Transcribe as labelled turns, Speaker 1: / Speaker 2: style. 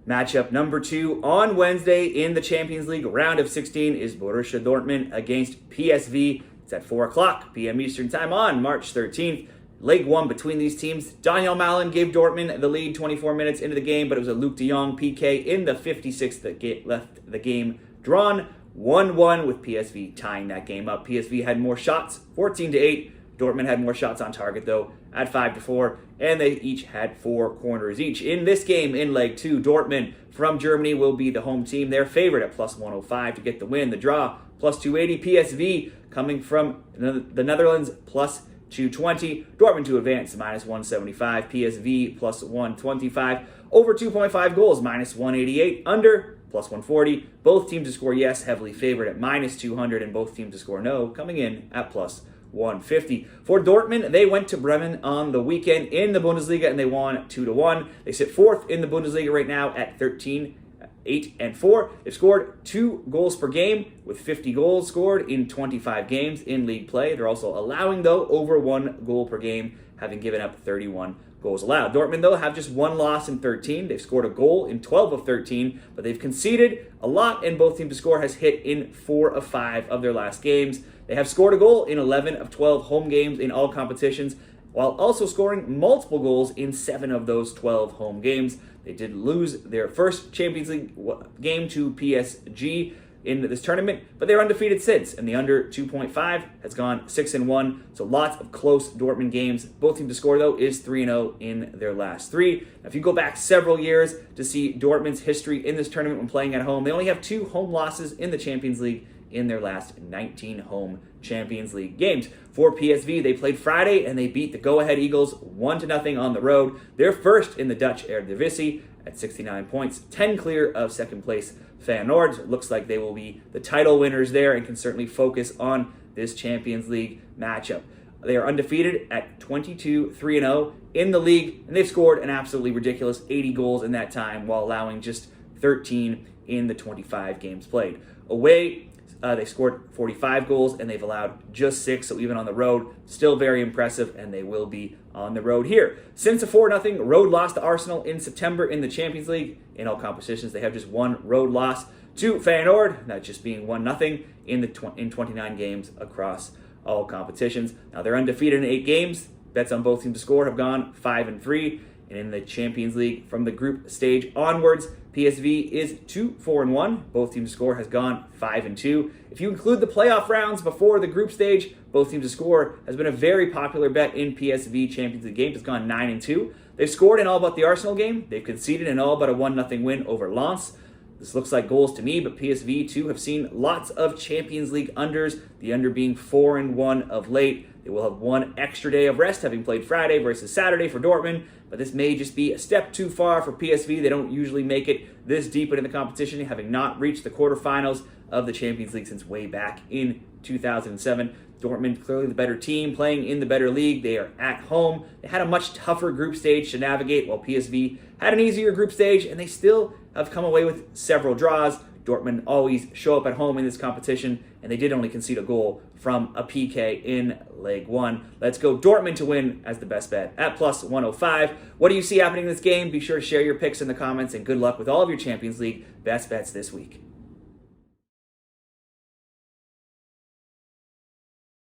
Speaker 1: Matchup number 2 on Wednesday in the Champions League round of 16 is Borussia Dortmund against PSV. It's at 4 o'clock p.m. Eastern Time on March 13th. Leg 1 between these teams. Daniel Malen gave Dortmund the lead 24 minutes into the game, but it was a Luke de Jong PK in the 56th that left the game drawn 1-1 with PSV tying that game up. PSV had more shots, 14-8. Dortmund had more shots on target, though, at 5-4, and they each had 4 corners each. In this game, in Leg 2, Dortmund from Germany will be the home team. They're favored at plus 105 to get the win. The draw, plus 280. PSV coming from the Netherlands, plus 220. Dortmund to advance, minus 175. PSV, plus 125. Over 2.5 goals, minus 188. Under, plus 140. Both teams to score yes, heavily favored at minus 200, and both teams to score no, coming in at plus 150. For Dortmund, they went to Bremen on the weekend in the Bundesliga and they won 2-1. They sit 4th in the Bundesliga right now at 13, 8, and 4. They've scored 2 goals per game with 50 goals scored in 25 games in league play. They're also allowing, though, over 1 goal per game, having given up 31 goals allowed. Dortmund, though, have just 1 loss in 13. They've scored a goal in 12 of 13, but they've conceded a lot, and both teams to score has hit in 4 of 5 of their last games. They have scored a goal in 11 of 12 home games in all competitions, while also scoring multiple goals in 7 of those 12 home games. They did lose their first Champions League game to PSG in this tournament, but they're undefeated since, and the under 2.5 has gone 6-1, so lots of close Dortmund games. Both teams to score, though, is 3-0 in their last 3. Now, if you go back several years to see Dortmund's history in this tournament when playing at home, they only have 2 home losses in the Champions League in their last 19 home Champions League games. For PSV, they played Friday and they beat the go-ahead Eagles 1-0 on the road. They're first in the Dutch Eredivisie at 69 points, 10 clear of second place Feyenoord. It looks like they will be the title winners there and can certainly focus on this Champions League matchup. They are undefeated at 22-3-0 in the league, and they've scored an absolutely ridiculous 80 goals in that time while allowing just 13 in the 25 games played. Away, they scored 45 goals, and they've allowed just 6, so even on the road, still very impressive, and they will be on the road here. Since a 4-0 road loss to Arsenal in September in the Champions League, in all competitions, they have just 1 road loss to Feyenoord, that just being 1-0 in 29 games across all competitions. Now, they're undefeated in 8 games. Bets on both teams to score have gone 5-3, and in the Champions League, from the group stage onwards, PSV is 2-4-1. Both teams to score has gone 5-2. If you include the playoff rounds before the group stage, both teams to score has been a very popular bet in PSV Champions League games. It's gone 9-2. They've scored in all but the Arsenal game. They've conceded in all but a 1-0 win over Lens. This looks like goals to me, but PSV too have seen lots of Champions League unders, the under being 4-1 of late. They will have 1 extra day of rest, having played Friday versus Saturday for Dortmund, but this may just be a step too far for PSV. They don't usually make it this deep into the competition, having not reached the quarterfinals of the Champions League since way back in 2007. Dortmund, clearly the better team, playing in the better league. They are at home. They had a much tougher group stage to navigate, while PSV had an easier group stage, and they still have come away with several draws. Dortmund always show up at home in this competition, and they did only concede a goal from a PK in Leg 1. Let's go Dortmund to win as the best bet at plus 105. What do you see happening in this game? Be sure to share your picks in the comments, and good luck with all of your Champions League best bets this week.